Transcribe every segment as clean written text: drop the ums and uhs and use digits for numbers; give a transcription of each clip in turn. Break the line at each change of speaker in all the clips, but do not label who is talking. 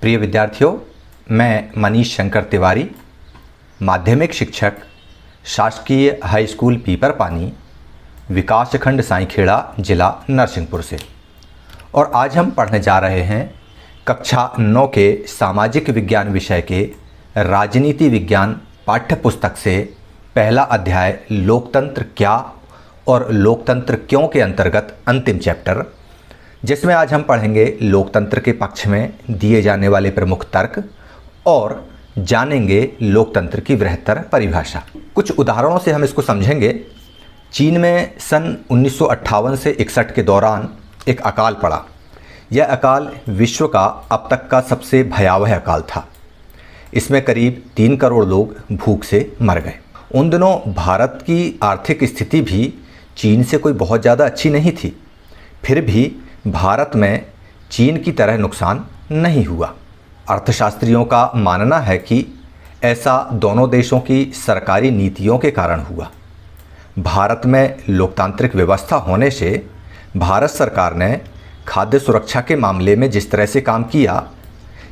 प्रिय विद्यार्थियों, मैं मनीष शंकर तिवारी, माध्यमिक शिक्षक, शासकीय हाई स्कूल पीपरपानी, विकासखंड साईखेड़ा, जिला नरसिंहपुर से। और आज हम पढ़ने जा रहे हैं कक्षा 9 के सामाजिक विज्ञान विषय के राजनीति विज्ञान पाठ्य पुस्तक से पहला अध्याय लोकतंत्र क्या और लोकतंत्र क्यों के अंतर्गत अंतिम चैप्टर, जिसमें आज हम पढ़ेंगे लोकतंत्र के पक्ष में दिए जाने वाले प्रमुख तर्क और जानेंगे लोकतंत्र की बृहत्तर परिभाषा। कुछ उदाहरणों से हम इसको समझेंगे। चीन में सन 1958 से 61 के दौरान एक अकाल पड़ा। यह अकाल विश्व का अब तक का सबसे भयावह अकाल था। इसमें करीब 3 करोड़ लोग भूख से मर गए। उन दिनों भारत की आर्थिक स्थिति भी चीन से कोई बहुत ज़्यादा अच्छी नहीं थी, फिर भी भारत में चीन की तरह नुकसान नहीं हुआ। अर्थशास्त्रियों का मानना है कि ऐसा दोनों देशों की सरकारी नीतियों के कारण हुआ। भारत में लोकतांत्रिक व्यवस्था होने से भारत सरकार ने खाद्य सुरक्षा के मामले में जिस तरह से काम किया,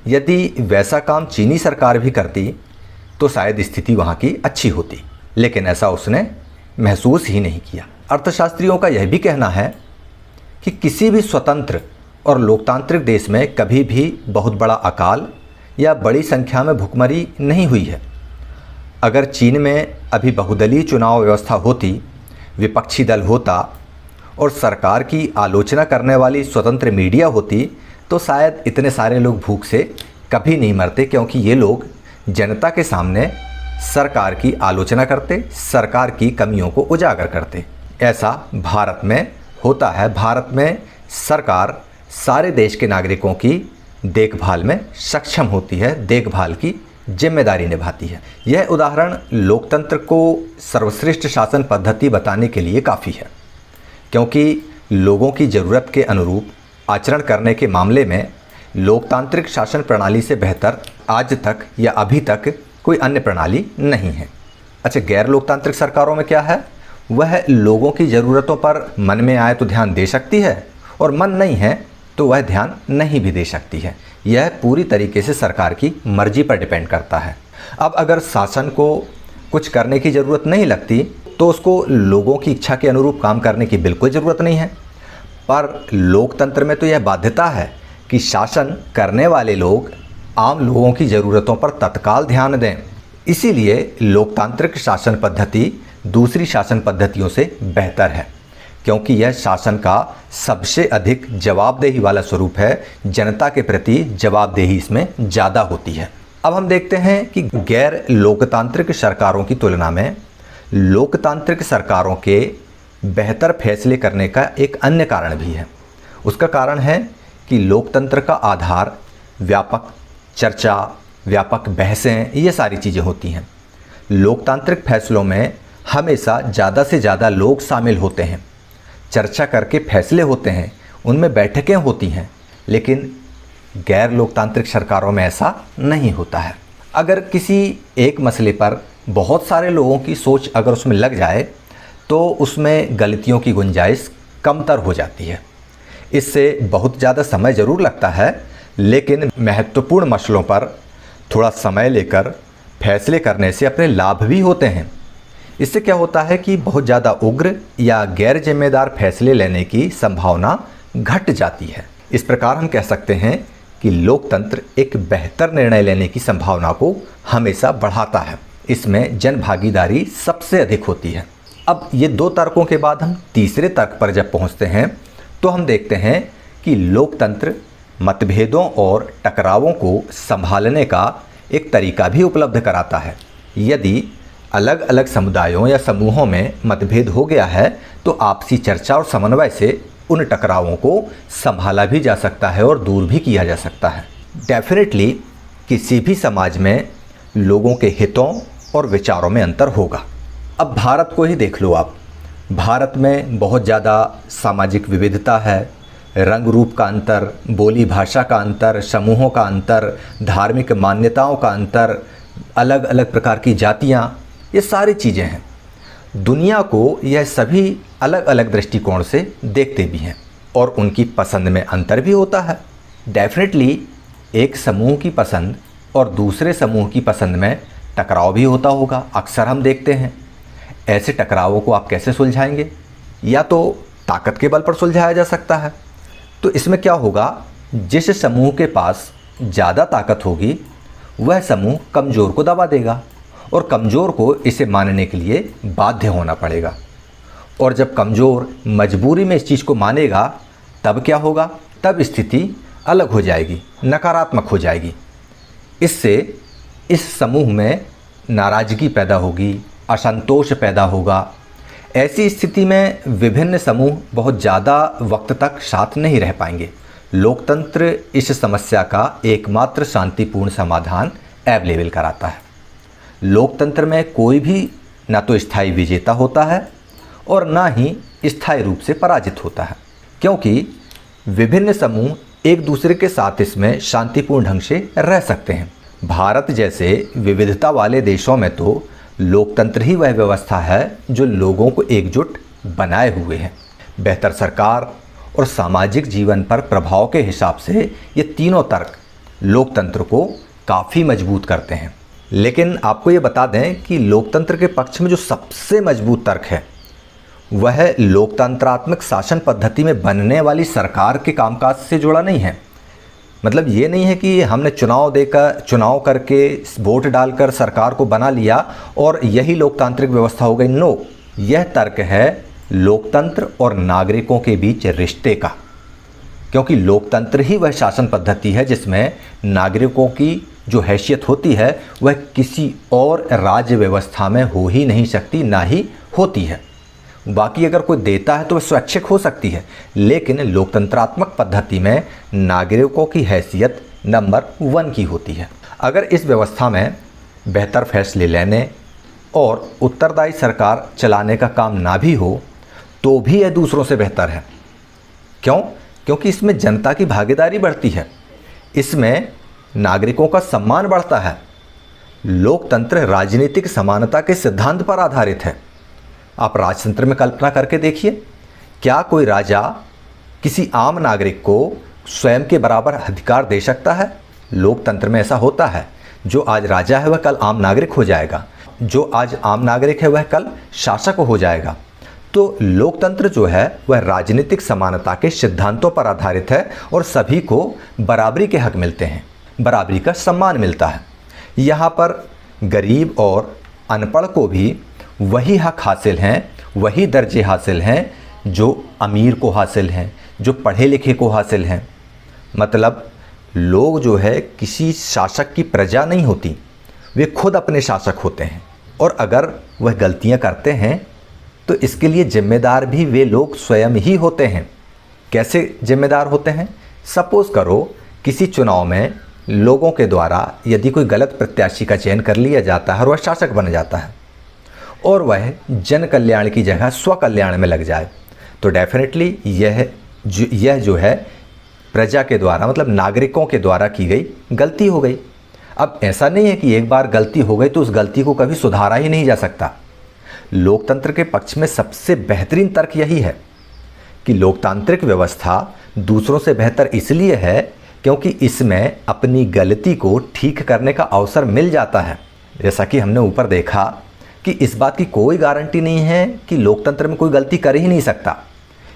यदि वैसा काम चीनी सरकार भी करती तो शायद स्थिति वहाँ की अच्छी होती, लेकिन ऐसा उसने महसूस ही नहीं किया। अर्थशास्त्रियों का यह भी कहना है कि किसी भी स्वतंत्र और लोकतांत्रिक देश में कभी भी बहुत बड़ा अकाल या बड़ी संख्या में भुखमरी नहीं हुई है। अगर चीन में अभी बहुदलीय चुनाव व्यवस्था होती, विपक्षी दल होता और सरकार की आलोचना करने वाली स्वतंत्र मीडिया होती, तो शायद इतने सारे लोग भूख से कभी नहीं मरते, क्योंकि ये लोग जनता के सामने सरकार की आलोचना करते, सरकार की कमियों को उजागर करते। ऐसा भारत में होता है। भारत में सरकार सारे देश के नागरिकों की देखभाल में सक्षम होती है, देखभाल की जिम्मेदारी निभाती है। यह उदाहरण लोकतंत्र को सर्वश्रेष्ठ शासन पद्धति बताने के लिए काफ़ी है, क्योंकि लोगों की ज़रूरत के अनुरूप आचरण करने के मामले में लोकतांत्रिक शासन प्रणाली से बेहतर आज तक या अभी तक कोई अन्य प्रणाली नहीं है। अच्छा, गैर लोकतांत्रिक सरकारों में क्या है? वह लोगों की ज़रूरतों पर मन में आए तो ध्यान दे सकती है और मन नहीं है तो वह ध्यान नहीं भी दे सकती है। यह पूरी तरीके से सरकार की मर्जी पर डिपेंड करता है। अब अगर शासन को कुछ करने की ज़रूरत नहीं लगती तो उसको लोगों की इच्छा के अनुरूप काम करने की बिल्कुल ज़रूरत नहीं है। पर लोकतंत्र में तो यह बाध्यता है कि शासन करने वाले लोग आम लोगों की ज़रूरतों पर तत्काल ध्यान दें। इसीलिए लोकतांत्रिक शासन पद्धति दूसरी शासन पद्धतियों से बेहतर है, क्योंकि यह शासन का सबसे अधिक जवाबदेही वाला स्वरूप है। जनता के प्रति जवाबदेही इसमें ज़्यादा होती है। अब हम देखते हैं कि गैर लोकतांत्रिक सरकारों की तुलना में लोकतांत्रिक सरकारों के बेहतर फैसले करने का एक अन्य कारण भी है। उसका कारण है कि लोकतंत्र का आधार व्यापक चर्चा, व्यापक बहसें, ये सारी चीज़ें होती हैं। लोकतांत्रिक फैसलों में हमेशा ज़्यादा से ज़्यादा लोग शामिल होते हैं, चर्चा करके फैसले होते हैं, उनमें बैठकें होती हैं। लेकिन गैर लोकतांत्रिक सरकारों में ऐसा नहीं होता है। अगर किसी एक मसले पर बहुत सारे लोगों की सोच अगर उसमें लग जाए तो उसमें गलतियों की गुंजाइश कमतर हो जाती है। इससे बहुत ज़्यादा समय ज़रूर लगता है, लेकिन महत्वपूर्ण मसलों पर थोड़ा समय लेकर फैसले करने से अपने लाभ भी होते हैं। इससे क्या होता है कि बहुत ज़्यादा उग्र या गैर जिम्मेदार फैसले लेने की संभावना घट जाती है। इस प्रकार हम कह सकते हैं कि लोकतंत्र एक बेहतर निर्णय लेने की संभावना को हमेशा बढ़ाता है। इसमें जन भागीदारी सबसे अधिक होती है। अब ये 2 तर्कों के बाद हम तीसरे तर्क पर जब पहुंचते हैं तो हम देखते हैं कि लोकतंत्र मतभेदों और टकरावों को संभालने का एक तरीका भी उपलब्ध कराता है। यदि अलग अलग समुदायों या समूहों में मतभेद हो गया है तो आपसी चर्चा और समन्वय से उन टकरावों को संभाला भी जा सकता है और दूर भी किया जा सकता है। डेफिनेटली किसी भी समाज में लोगों के हितों और विचारों में अंतर होगा। अब भारत को ही देख लो आप। भारत में बहुत ज़्यादा सामाजिक विविधता है, रंग रूप का अंतर, बोली भाषा का अंतर, समूहों का अंतर, धार्मिक मान्यताओं का अंतर, अलग अलग प्रकार की जातियाँ, ये सारी चीज़ें हैं। दुनिया को यह सभी अलग अलग दृष्टिकोण से देखते भी हैं और उनकी पसंद में अंतर भी होता है। डेफिनेटली एक समूह की पसंद और दूसरे समूह की पसंद में टकराव भी होता होगा, अक्सर हम देखते हैं। ऐसे टकरावों को आप कैसे सुलझाएंगे? या तो ताकत के बल पर सुलझाया जा सकता है। तो इसमें क्या होगा, जिस समूह के पास ज़्यादा ताकत होगी वह समूह कमज़ोर को दबा देगा और कमज़ोर को इसे मानने के लिए बाध्य होना पड़ेगा। और जब कमज़ोर मजबूरी में इस चीज़ को मानेगा तब क्या होगा, तब स्थिति अलग हो जाएगी, नकारात्मक हो जाएगी। इससे इस समूह में नाराज़गी पैदा होगी, असंतोष पैदा होगा। ऐसी स्थिति में विभिन्न समूह बहुत ज़्यादा वक्त तक साथ नहीं रह पाएंगे। लोकतंत्र इस समस्या का एकमात्र शांतिपूर्ण समाधान अवेलेबल कराता है। लोकतंत्र में कोई भी ना तो स्थायी विजेता होता है और ना ही स्थायी रूप से पराजित होता है, क्योंकि विभिन्न समूह एक दूसरे के साथ इसमें शांतिपूर्ण ढंग से रह सकते हैं। भारत जैसे विविधता वाले देशों में तो लोकतंत्र ही वह व्यवस्था है जो लोगों को एकजुट बनाए हुए है। बेहतर सरकार और सामाजिक जीवन पर प्रभाव के हिसाब से ये तीनों तर्क लोकतंत्र को काफ़ी मजबूत करते हैं। लेकिन आपको ये बता दें कि लोकतंत्र के पक्ष में जो सबसे मजबूत तर्क है वह लोकतंत्रात्मक शासन पद्धति में बनने वाली सरकार के कामकाज से जुड़ा नहीं है। मतलब ये नहीं है कि हमने चुनाव करके वोट डालकर सरकार को बना लिया और यही लोकतांत्रिक व्यवस्था हो गई। नो, यह तर्क है लोकतंत्र और नागरिकों के बीच रिश्ते का, क्योंकि लोकतंत्र ही वह शासन पद्धति है जिसमें नागरिकों की जो हैसियत होती है वह किसी और राज्य व्यवस्था में हो ही नहीं सकती, ना ही होती है। बाकी अगर कोई देता है तो वह स्वैच्छिक हो सकती है, लेकिन लोकतंत्रात्मक पद्धति में नागरिकों की हैसियत नंबर 1 की होती है। अगर इस व्यवस्था में बेहतर फैसले लेने और उत्तरदायी सरकार चलाने का काम ना भी हो तो भी यह दूसरों से बेहतर है। क्यों? क्योंकि इसमें जनता की भागीदारी बढ़ती है, इसमें नागरिकों का सम्मान बढ़ता है। लोकतंत्र राजनीतिक समानता के सिद्धांत पर आधारित है। आप राजतंत्र में कल्पना करके देखिए, क्या कोई राजा किसी आम नागरिक को स्वयं के बराबर अधिकार दे सकता है? लोकतंत्र में ऐसा होता है, जो आज राजा है वह कल आम नागरिक हो जाएगा, जो आज आम नागरिक है वह कल शासक हो जाएगा। तो लोकतंत्र जो है वह राजनीतिक समानता के सिद्धांतों पर आधारित है और सभी को बराबरी के हक मिलते हैं, बराबरी का सम्मान मिलता है। यहाँ पर गरीब और अनपढ़ को भी वही हक हासिल हैं, वही दर्जे हासिल हैं जो अमीर को हासिल हैं, जो पढ़े लिखे को हासिल हैं। मतलब लोग जो है किसी शासक की प्रजा नहीं होती, वे खुद अपने शासक होते हैं। और अगर वह गलतियां करते हैं तो इसके लिए जिम्मेदार भी वे लोग स्वयं ही होते हैं। कैसे जिम्मेदार होते हैं? सपोज़ करो किसी चुनाव में लोगों के द्वारा यदि कोई गलत प्रत्याशी का चयन कर लिया जाता है और वह शासक बन जाता है और वह जन कल्याण की जगह स्व कल्याण में लग जाए, तो डेफिनेटली यह जो है प्रजा के द्वारा, मतलब नागरिकों के द्वारा की गई गलती हो गई। अब ऐसा नहीं है कि एक बार गलती हो गई तो उस गलती को कभी सुधारा ही नहीं जा सकता। लोकतंत्र के पक्ष में सबसे बेहतरीन तर्क यही है कि लोकतांत्रिक व्यवस्था दूसरों से बेहतर इसलिए है क्योंकि इसमें अपनी गलती को ठीक करने का अवसर मिल जाता है। जैसा कि हमने ऊपर देखा कि इस बात की कोई गारंटी नहीं है कि लोकतंत्र में कोई गलती कर ही नहीं सकता।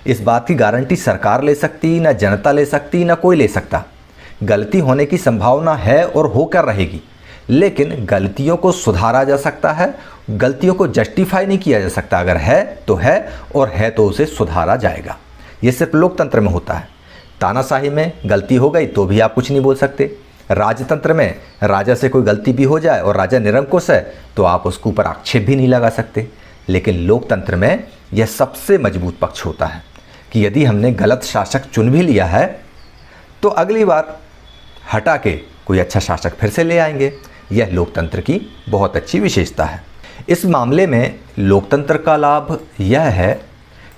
इस बात की गारंटी सरकार ले सकती, ना जनता ले सकती, ना कोई ले सकता। गलती होने की संभावना है और होकर रहेगी, लेकिन गलतियों को सुधारा जा सकता है, गलतियों को जस्टिफाई नहीं किया जा सकता। अगर है तो है और है तो उसे सुधारा जाएगा। ये सिर्फ लोकतंत्र में होता है। तानाशाही में गलती हो गई तो भी आप कुछ नहीं बोल सकते। राजतंत्र में राजा से कोई गलती भी हो जाए और राजा निरंकुश है तो आप उसके ऊपर आक्षेप भी नहीं लगा सकते। लेकिन लोकतंत्र में यह सबसे मजबूत पक्ष होता है कि यदि हमने गलत शासक चुन भी लिया है तो अगली बार हटा के कोई अच्छा शासक फिर से ले आएंगे। यह लोकतंत्र की बहुत अच्छी विशेषता है। इस मामले में लोकतंत्र का लाभ यह है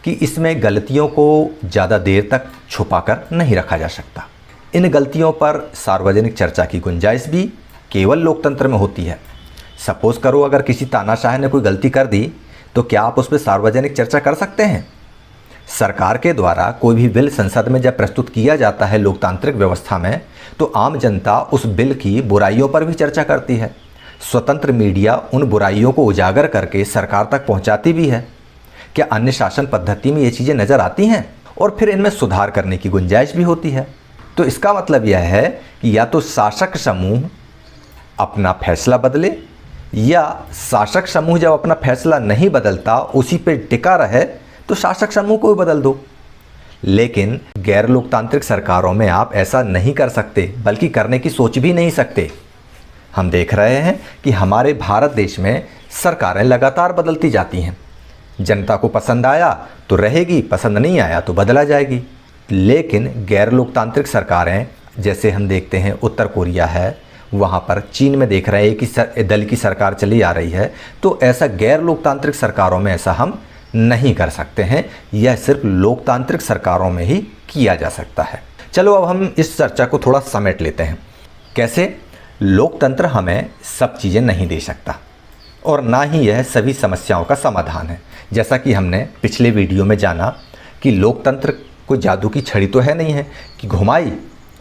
कि इसमें गलतियों को ज़्यादा देर तक छुपाकर नहीं रखा जा सकता। इन गलतियों पर सार्वजनिक चर्चा की गुंजाइश भी केवल लोकतंत्र में होती है। सपोज़ करो अगर किसी तानाशाह ने कोई गलती कर दी तो क्या आप उस पर सार्वजनिक चर्चा कर सकते हैं? सरकार के द्वारा कोई भी बिल संसद में जब प्रस्तुत किया जाता है लोकतांत्रिक व्यवस्था में, तो आम जनता उस बिल की बुराइयों पर भी चर्चा करती है। स्वतंत्र मीडिया उन बुराइयों को उजागर करके सरकार तक पहुंचाती भी है। क्या अन्य शासन पद्धति में ये चीज़ें नज़र आती हैं और फिर इनमें सुधार करने की गुंजाइश भी होती है। तो इसका मतलब यह है कि या तो शासक समूह अपना फैसला बदले, या शासक समूह जब अपना फैसला नहीं बदलता, उसी पे टिका रहे, तो शासक समूह को भी बदल दो। लेकिन गैर लोकतांत्रिक सरकारों में आप ऐसा नहीं कर सकते, बल्कि करने की सोच भी नहीं सकते। हम देख रहे हैं कि हमारे भारत देश में सरकारें लगातार बदलती जाती हैं। जनता को पसंद आया तो रहेगी, पसंद नहीं आया तो बदला जाएगी। लेकिन गैर लोकतांत्रिक सरकारें, जैसे हम देखते हैं उत्तर कोरिया है, वहाँ पर चीन में देख रहे हैं कि दल की सरकार चली आ रही है, तो ऐसा गैर लोकतांत्रिक सरकारों में ऐसा हम नहीं कर सकते हैं। यह सिर्फ लोकतांत्रिक सरकारों में ही किया जा सकता है। चलो अब हम इस चर्चा को थोड़ा समेट लेते हैं। कैसे? लोकतंत्र हमें सब चीज़ें नहीं दे सकता और ना ही यह सभी समस्याओं का समाधान है। जैसा कि हमने पिछले वीडियो में जाना कि लोकतंत्र कोई जादू की छड़ी तो है नहीं है कि घुमाई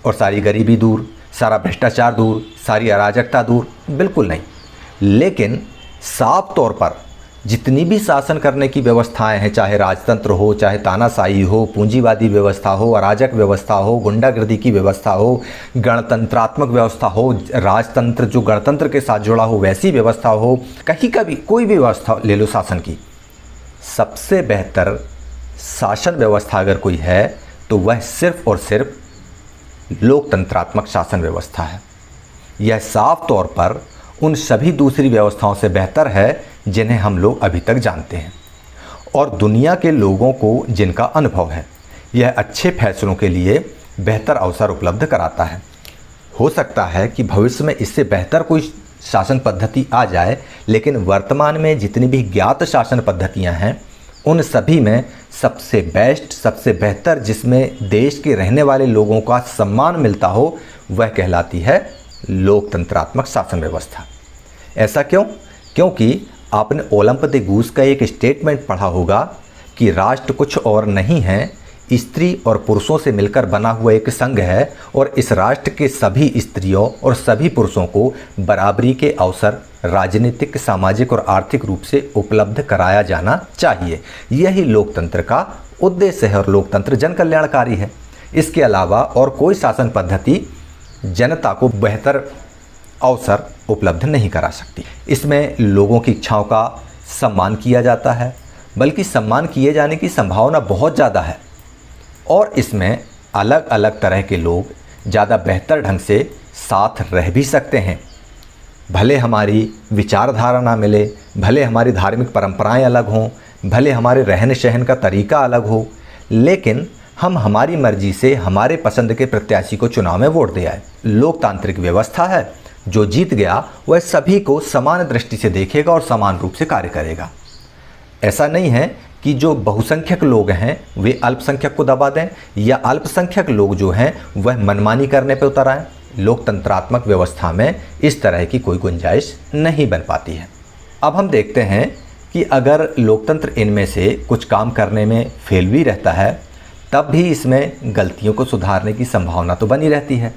और सारी गरीबी दूर, सारा भ्रष्टाचार दूर, सारी अराजकता दूर, बिल्कुल नहीं। लेकिन साफ तौर पर जितनी भी शासन करने की व्यवस्थाएं हैं, चाहे राजतंत्र हो, चाहे तानाशाही हो, पूंजीवादी व्यवस्था हो, अराजक व्यवस्था हो, गुंडागर्दी की व्यवस्था हो, गणतंत्रात्मक व्यवस्था हो, राजतंत्र जो गणतंत्र के साथ जुड़ा हो वैसी व्यवस्था हो, कहीं का भी कोई भी व्यवस्था ले लो शासन की, सबसे बेहतर शासन व्यवस्था अगर कोई है तो वह सिर्फ और सिर्फ लोकतंत्रात्मक शासन व्यवस्था है। यह साफ तौर पर उन सभी दूसरी व्यवस्थाओं से बेहतर है जिन्हें हम लोग अभी तक जानते हैं और दुनिया के लोगों को जिनका अनुभव है। यह अच्छे फैसलों के लिए बेहतर अवसर उपलब्ध कराता है। हो सकता है कि भविष्य में इससे बेहतर कोई शासन पद्धति आ जाए, लेकिन वर्तमान में जितनी भी ज्ञात शासन पद्धतियां हैं उन सभी में सबसे बेस्ट, सबसे बेहतर, जिसमें देश के रहने वाले लोगों का सम्मान मिलता हो, वह कहलाती है लोकतंत्रात्मक शासन व्यवस्था। ऐसा क्यों? क्योंकि आपने ओलंप द गूस का एक स्टेटमेंट पढ़ा होगा कि राष्ट्र कुछ और नहीं है, स्त्री और पुरुषों से मिलकर बना हुआ एक संघ है और इस राष्ट्र के सभी स्त्रियों और सभी पुरुषों को बराबरी के अवसर राजनीतिक, सामाजिक और आर्थिक रूप से उपलब्ध कराया जाना चाहिए। यही लोकतंत्र का उद्देश्य है और लोकतंत्र जन कल्याणकारी है। इसके अलावा और कोई शासन पद्धति जनता को बेहतर अवसर उपलब्ध नहीं करा सकती। इसमें लोगों की इच्छाओं का सम्मान किया जाता है, बल्कि सम्मान किए जाने की संभावना बहुत ज़्यादा है और इसमें अलग अलग तरह के लोग ज़्यादा बेहतर ढंग से साथ रह भी सकते हैं। भले हमारी विचारधारा ना मिले, भले हमारी धार्मिक परंपराएं अलग हों, भले हमारे रहन सहन का तरीका अलग हो, लेकिन हम हमारी मर्जी से हमारे पसंद के प्रत्याशी को चुनाव में वोट दे आए। लोकतांत्रिक व्यवस्था है, जो जीत गया वह सभी को समान दृष्टि से देखेगा और समान रूप से कार्य करेगा। ऐसा नहीं है कि जो बहुसंख्यक लोग हैं वे अल्पसंख्यक को दबा दें या अल्पसंख्यक लोग जो हैं वह मनमानी करने पर उतर आएं। लोकतंत्रात्मक व्यवस्था में इस तरह की कोई गुंजाइश नहीं बन पाती है। अब हम देखते हैं कि अगर लोकतंत्र इनमें से कुछ काम करने में फेल भी रहता है, तब भी इसमें गलतियों को सुधारने की संभावना तो बनी रहती है।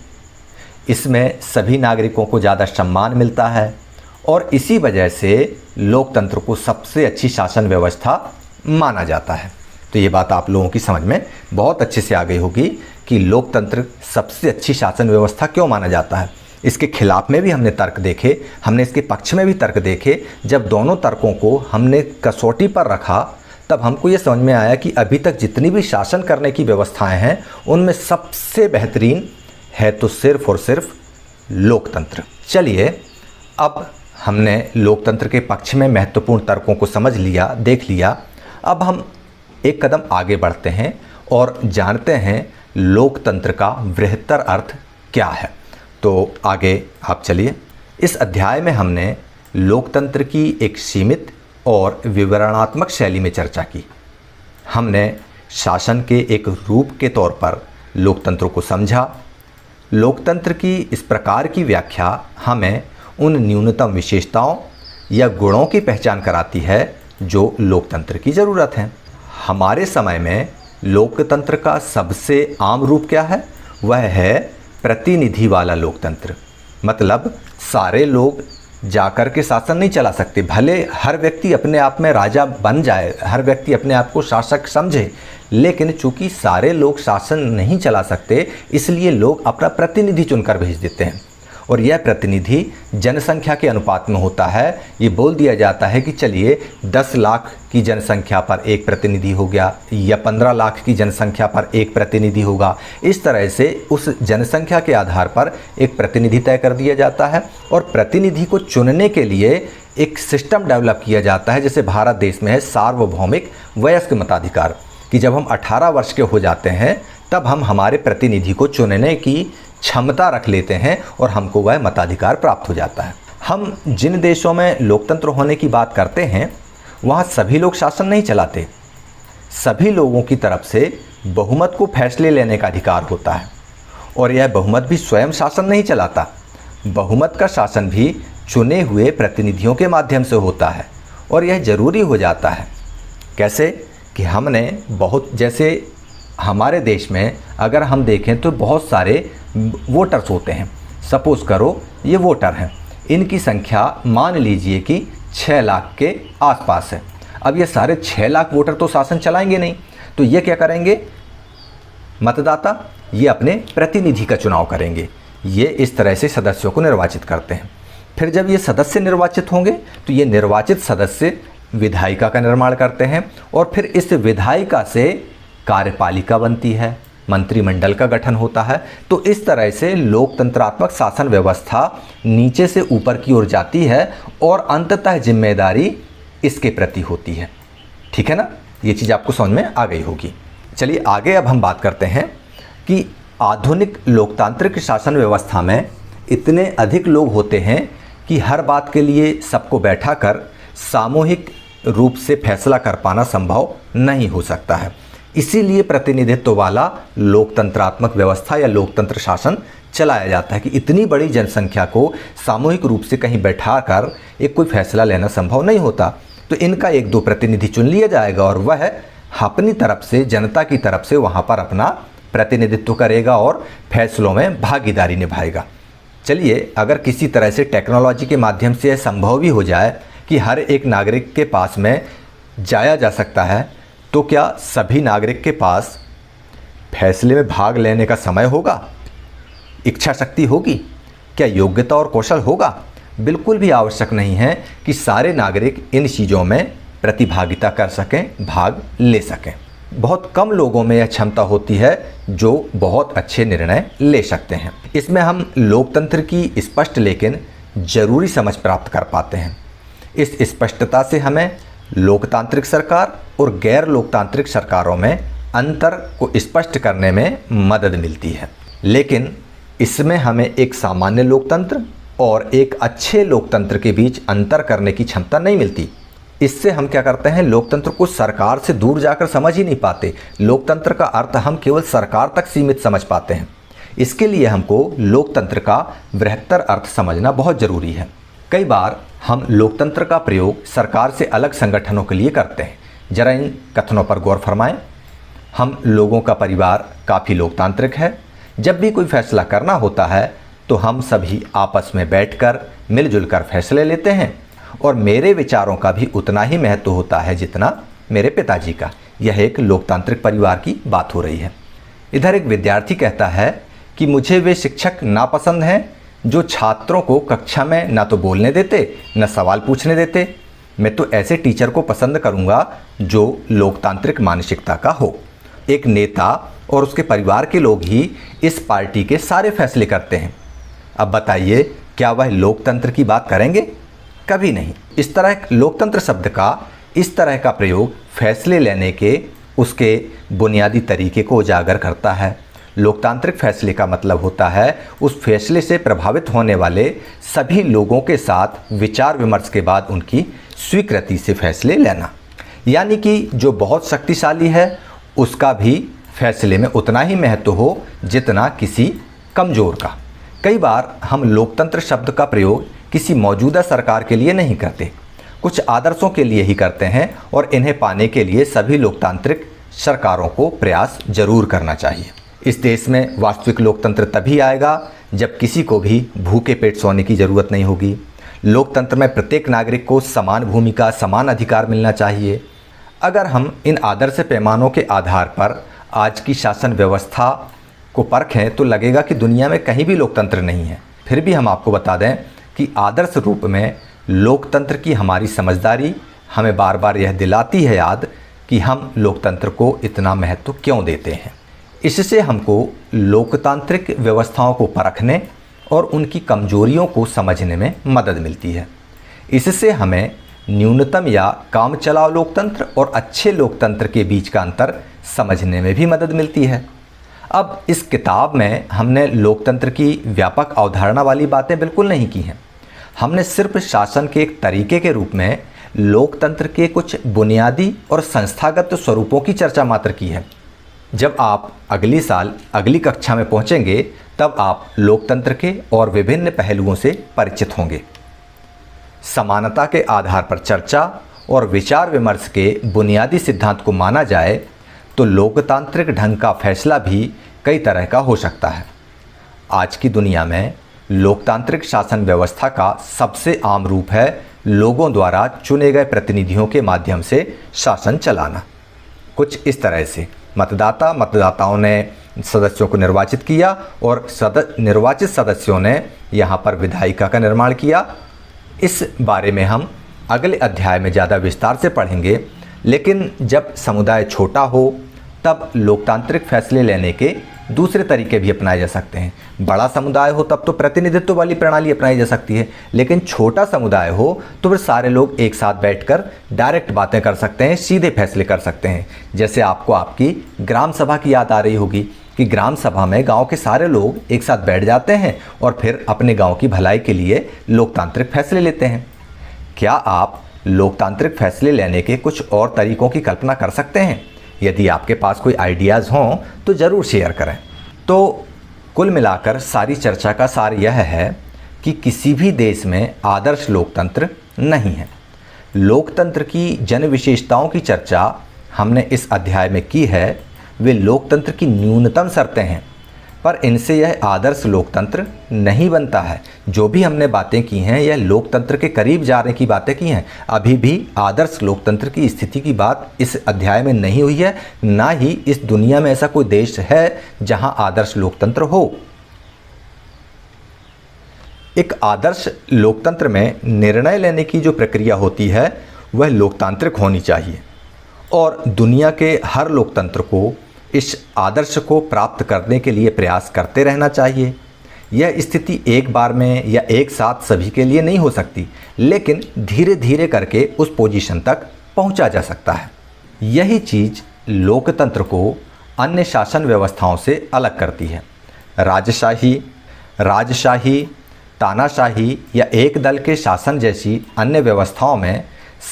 इसमें सभी नागरिकों को ज़्यादा सम्मान मिलता है और इसी वजह से लोकतंत्र को सबसे अच्छी शासन व्यवस्था माना जाता है। तो ये बात आप लोगों की समझ में बहुत अच्छे से आ गई होगी कि लोकतंत्र सबसे अच्छी शासन व्यवस्था क्यों माना जाता है। इसके खिलाफ में भी हमने तर्क देखे, हमने इसके पक्ष में भी तर्क देखे। जब दोनों तर्कों को हमने कसौटी पर रखा तब हमको ये समझ में आया कि अभी तक जितनी भी शासन करने की व्यवस्थाएं हैं उनमें सबसे बेहतरीन है तो सिर्फ और सिर्फ लोकतंत्र। चलिए, अब हमने लोकतंत्र के पक्ष में महत्वपूर्ण तर्कों को समझ लिया, देख लिया। अब हम एक कदम आगे बढ़ते हैं और जानते हैं लोकतंत्र का बृहत्तर अर्थ क्या है। तो आगे आप चलिए। इस अध्याय में हमने लोकतंत्र की एक सीमित और विवरणात्मक शैली में चर्चा की। हमने शासन के एक रूप के तौर पर लोकतंत्र को समझा। लोकतंत्र की इस प्रकार की व्याख्या हमें उन न्यूनतम विशेषताओं या गुणों की पहचान कराती है जो लोकतंत्र की ज़रूरत है। हमारे समय में लोकतंत्र का सबसे आम रूप क्या है? वह है प्रतिनिधि वाला लोकतंत्र। मतलब सारे लोग जाकर के शासन नहीं चला सकते, भले हर व्यक्ति अपने आप में राजा बन जाए, हर व्यक्ति अपने आप को शासक समझे, लेकिन चूंकि सारे लोग शासन नहीं चला सकते, इसलिए लोग अपना प्रतिनिधि चुनकर भेज देते हैं। और यह प्रतिनिधि जनसंख्या के अनुपात में होता है। ये बोल दिया जाता है कि चलिए 10 लाख की जनसंख्या पर एक प्रतिनिधि हो गया या 15 लाख की जनसंख्या पर एक प्रतिनिधि होगा। इस तरह से उस जनसंख्या के आधार पर एक प्रतिनिधि तय कर दिया जाता है और प्रतिनिधि को चुनने के लिए एक सिस्टम डेवलप किया जाता है। जैसे भारत देश में है सार्वभौमिक वयस्क मताधिकार, कि जब हम 18 वर्ष के हो जाते हैं तब हम हमारे प्रतिनिधि को चुनने की क्षमता रख लेते हैं और हमको वह मताधिकार प्राप्त हो जाता है। हम जिन देशों में लोकतंत्र होने की बात करते हैं वहाँ सभी लोग शासन नहीं चलाते, सभी लोगों की तरफ से बहुमत को फैसले लेने का अधिकार होता है। और यह बहुमत भी स्वयं शासन नहीं चलाता, बहुमत का शासन भी चुने हुए प्रतिनिधियों के माध्यम से होता है। और यह ज़रूरी हो जाता है। कैसे कि हमने जैसे हमारे देश में अगर हम देखें तो बहुत सारे वोटर्स होते हैं। सपोज़ करो ये वोटर हैं, इनकी संख्या मान लीजिए कि 6 लाख के आसपास है। अब ये सारे 6 लाख वोटर तो शासन चलाएंगे नहीं, तो ये क्या करेंगे? मतदाता ये अपने प्रतिनिधि का चुनाव करेंगे। ये इस तरह से सदस्यों को निर्वाचित करते हैं। फिर जब ये सदस्य निर्वाचित होंगे तो ये निर्वाचित सदस्य विधायिका का निर्माण करते हैं और फिर इस विधायिका से कार्यपालिका बनती है, मंत्रिमंडल का गठन होता है। तो इस तरह से लोकतंत्रात्मक शासन व्यवस्था नीचे से ऊपर की ओर जाती है और अंततः जिम्मेदारी इसके प्रति होती है। ठीक है ना? ये चीज़ आपको समझ में आ गई होगी। चलिए आगे अब हम बात करते हैं कि आधुनिक लोकतांत्रिक शासन व्यवस्था में इतने अधिक लोग होते हैं कि हर बात के लिए सबको बैठा कर सामूहिक रूप से फैसला कर पाना संभव नहीं हो सकता है। इसीलिए प्रतिनिधित्व वाला लोकतंत्रात्मक व्यवस्था या लोकतंत्र शासन चलाया जाता है कि इतनी बड़ी जनसंख्या को सामूहिक रूप से कहीं बैठा कर एक कोई फैसला लेना संभव नहीं होता। तो इनका 1-2 प्रतिनिधि चुन लिया जाएगा और वह अपनी तरफ से, जनता की तरफ से वहाँ पर अपना प्रतिनिधित्व करेगा और फैसलों में भागीदारी निभाएगा। चलिए, अगर किसी तरह से टेक्नोलॉजी के माध्यम से यह संभव भी हो जाए कि हर एक नागरिक के पास में जाया जा सकता है, तो क्या सभी नागरिक के पास फैसले में भाग लेने का समय होगा? इच्छा शक्ति होगी? क्या योग्यता और कौशल होगा? बिल्कुल भी आवश्यक नहीं है कि सारे नागरिक इन चीज़ों में प्रतिभागिता कर सकें, भाग ले सकें। बहुत कम लोगों में यह क्षमता होती है जो बहुत अच्छे निर्णय ले सकते हैं। इसमें हम लोकतंत्र की स्पष्ट लेकिन ज़रूरी समझ प्राप्त कर पाते हैं। इस स्पष्टता से हमें लोकतांत्रिक सरकार और गैर लोकतांत्रिक सरकारों में अंतर को स्पष्ट करने में मदद मिलती है। लेकिन इसमें हमें एक सामान्य लोकतंत्र और एक अच्छे लोकतंत्र के बीच अंतर करने की क्षमता नहीं मिलती। इससे हम क्या करते हैं, लोकतंत्र को सरकार से दूर जाकर समझ ही नहीं पाते। लोकतंत्र का अर्थ हम केवल सरकार तक सीमित समझ पाते हैं। इसके लिए हमको लोकतंत्र का बृहत्तर अर्थ समझना बहुत ज़रूरी है। कई बार हम लोकतंत्र का प्रयोग सरकार से अलग संगठनों के लिए करते हैं। जरा इन कथनों पर गौर फरमाएं। हम लोगों का परिवार काफ़ी लोकतांत्रिक है। जब भी कोई फैसला करना होता है तो हम सभी आपस में बैठकर मिलजुल कर फैसले लेते हैं और मेरे विचारों का भी उतना ही महत्व होता है जितना मेरे पिताजी का। यह एक लोकतांत्रिक परिवार की बात हो रही है। इधर एक विद्यार्थी कहता है कि मुझे वे शिक्षक नापसंद हैं जो छात्रों को कक्षा में ना तो बोलने देते न सवाल पूछने देते। मैं तो ऐसे टीचर को पसंद करूंगा जो लोकतांत्रिक मानसिकता का हो। एक नेता और उसके परिवार के लोग ही इस पार्टी के सारे फैसले करते हैं। अब बताइए, क्या वह लोकतंत्र की बात करेंगे? कभी नहीं। इस तरह लोकतंत्र शब्द का इस तरह का प्रयोग फैसले लेने के उसके बुनियादी तरीके को उजागर करता है। लोकतांत्रिक फैसले का मतलब होता है उस फैसले से प्रभावित होने वाले सभी लोगों के साथ विचार विमर्श के बाद उनकी स्वीकृति से फैसले लेना। यानी कि जो बहुत शक्तिशाली है उसका भी फैसले में उतना ही महत्व हो जितना किसी कमज़ोर का। कई बार हम लोकतंत्र शब्द का प्रयोग किसी मौजूदा सरकार के लिए नहीं करते, कुछ आदर्शों के लिए ही करते हैं और इन्हें पाने के लिए सभी लोकतांत्रिक सरकारों को प्रयास जरूर करना चाहिए। इस देश में वास्तविक लोकतंत्र तभी आएगा जब किसी को भी भूखे पेट सोने की ज़रूरत नहीं होगी। लोकतंत्र में प्रत्येक नागरिक को समान भूमिका, समान अधिकार मिलना चाहिए। अगर हम इन आदर्श पैमानों के आधार पर आज की शासन व्यवस्था को परखें तो लगेगा कि दुनिया में कहीं भी लोकतंत्र नहीं है। फिर भी हम आपको बता दें कि आदर्श रूप में लोकतंत्र की हमारी समझदारी हमें बार बार यह दिलाती है याद कि हम लोकतंत्र को इतना महत्व क्यों देते हैं। इससे हमको लोकतांत्रिक व्यवस्थाओं को परखने और उनकी कमजोरियों को समझने में मदद मिलती है। इससे हमें न्यूनतम या काम चलाओ लोकतंत्र और अच्छे लोकतंत्र के बीच का अंतर समझने में भी मदद मिलती है। अब इस किताब में हमने लोकतंत्र की व्यापक अवधारणा वाली बातें बिल्कुल नहीं की हैं। हमने सिर्फ शासन के एक तरीके के रूप में लोकतंत्र के कुछ बुनियादी और संस्थागत स्वरूपों की चर्चा मात्र की है। जब आप अगली साल अगली कक्षा में पहुंचेंगे तब आप लोकतंत्र के और विभिन्न पहलुओं से परिचित होंगे। समानता के आधार पर चर्चा और विचार विमर्श के बुनियादी सिद्धांत को माना जाए तो लोकतांत्रिक ढंग का फैसला भी कई तरह का हो सकता है। आज की दुनिया में लोकतांत्रिक शासन व्यवस्था का सबसे आम रूप है लोगों द्वारा चुने गए प्रतिनिधियों के माध्यम से शासन चलाना। कुछ इस तरह से मतदाताओं ने सदस्यों को निर्वाचित किया और निर्वाचित सदस्यों ने यहाँ पर विधायिका का निर्माण किया। इस बारे में हम अगले अध्याय में ज़्यादा विस्तार से पढ़ेंगे। लेकिन जब समुदाय छोटा हो तब लोकतांत्रिक फैसले लेने के दूसरे तरीके भी अपनाए जा सकते हैं। बड़ा समुदाय हो तब तो प्रतिनिधित्व वाली प्रणाली अपनाई जा सकती है, लेकिन छोटा समुदाय हो तो फिर सारे लोग एक साथ बैठकर डायरेक्ट बातें कर सकते हैं, सीधे फैसले कर सकते हैं। जैसे आपको आपकी ग्राम सभा की याद आ रही होगी कि ग्राम सभा में गांव के सारे लोग एक साथ बैठ जाते हैं और फिर अपने गांव की भलाई के लिए लोकतांत्रिक फैसले लेते हैं। क्या आप लोकतांत्रिक फैसले लेने के कुछ और तरीकों की कल्पना कर सकते हैं? यदि आपके पास कोई आइडियाज़ हों तो ज़रूर शेयर करें। तो कुल मिलाकर सारी चर्चा का सार यह है कि किसी भी देश में आदर्श लोकतंत्र नहीं है। लोकतंत्र की जन विशेषताओं की चर्चा हमने इस अध्याय में की है। वे लोकतंत्र की न्यूनतम शर्तें हैं, पर इनसे यह आदर्श लोकतंत्र नहीं बनता है। जो भी हमने बातें की हैं यह लोकतंत्र के करीब जाने की बातें की हैं। अभी भी आदर्श लोकतंत्र की स्थिति की बात इस अध्याय में नहीं हुई है, ना ही इस दुनिया में ऐसा कोई देश है जहां आदर्श लोकतंत्र हो। एक आदर्श लोकतंत्र में निर्णय लेने की जो प्रक्रिया होती है वह लोकतांत्रिक होनी चाहिए और दुनिया के हर लोकतंत्र को इस आदर्श को प्राप्त करने के लिए प्रयास करते रहना चाहिए। यह स्थिति एक बार में या एक साथ सभी के लिए नहीं हो सकती, लेकिन धीरे धीरे करके उस पोजीशन तक पहुंचा जा सकता है। यही चीज़ लोकतंत्र को अन्य शासन व्यवस्थाओं से अलग करती है। राजशाही, तानाशाही या एक दल के शासन जैसी अन्य व्यवस्थाओं में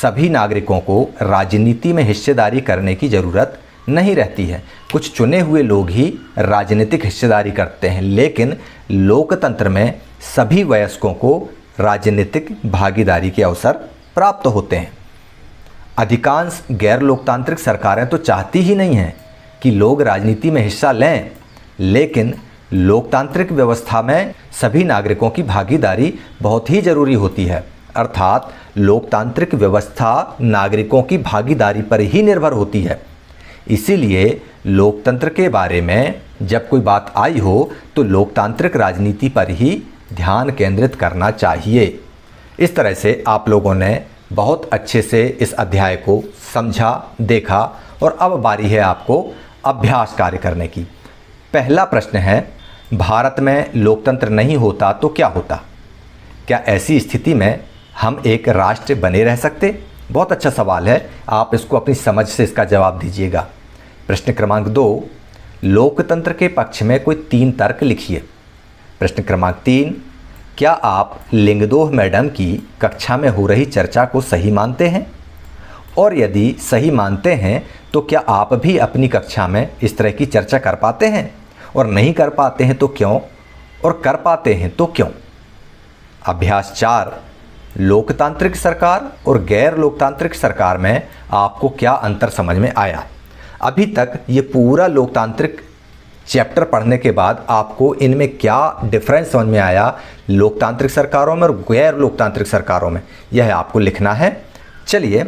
सभी नागरिकों को राजनीति में हिस्सेदारी करने की ज़रूरत नहीं रहती है। कुछ चुने हुए लोग ही राजनीतिक हिस्सेदारी करते हैं, लेकिन लोकतंत्र में सभी वयस्कों को राजनीतिक भागीदारी के अवसर प्राप्त होते हैं। अधिकांश गैर लोकतांत्रिक सरकारें तो चाहती ही नहीं हैं कि लोग राजनीति में हिस्सा लें, लेकिन लोकतांत्रिक व्यवस्था में सभी नागरिकों की भागीदारी बहुत ही ज़रूरी होती है। अर्थात लोकतांत्रिक व्यवस्था नागरिकों की भागीदारी पर ही निर्भर होती है। इसीलिए लोकतंत्र के बारे में जब कोई बात आई हो तो लोकतांत्रिक राजनीति पर ही ध्यान केंद्रित करना चाहिए। इस तरह से आप लोगों ने बहुत अच्छे से इस अध्याय को समझा, देखा और अब बारी है आपको अभ्यास कार्य करने की। पहला प्रश्न है, भारत में लोकतंत्र नहीं होता तो क्या होता? क्या ऐसी स्थिति में हम एक राष्ट्र बने रह सकते? बहुत अच्छा सवाल है, आप इसको अपनी समझ से इसका जवाब दीजिएगा। प्रश्न क्रमांक 2, लोकतंत्र के पक्ष में कोई 3 तर्क लिखिए। प्रश्न क्रमांक 3, क्या आप लिंगदोह मैडम की कक्षा में हो रही चर्चा को सही मानते हैं? और यदि सही मानते हैं तो क्या आप भी अपनी कक्षा में इस तरह की चर्चा कर पाते हैं? और नहीं कर पाते हैं तो क्यों? और कर पाते हैं तो क्यों? अभ्यास 4, लोकतांत्रिक सरकार और गैर लोकतांत्रिक सरकार में आपको क्या अंतर समझ में आया? अभी तक ये पूरा लोकतांत्रिक चैप्टर पढ़ने के बाद आपको इनमें क्या डिफरेंस समझ में आया, लोकतांत्रिक सरकारों में और गैर लोकतांत्रिक सरकारों में, यह आपको लिखना है। चलिए,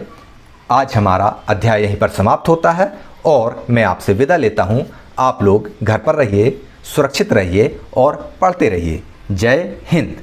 आज हमारा अध्याय यहीं पर समाप्त होता है और मैं आपसे विदा लेता हूँ। आप लोग घर पर रहिए, सुरक्षित रहिए और पढ़ते रहिए। जय हिंद।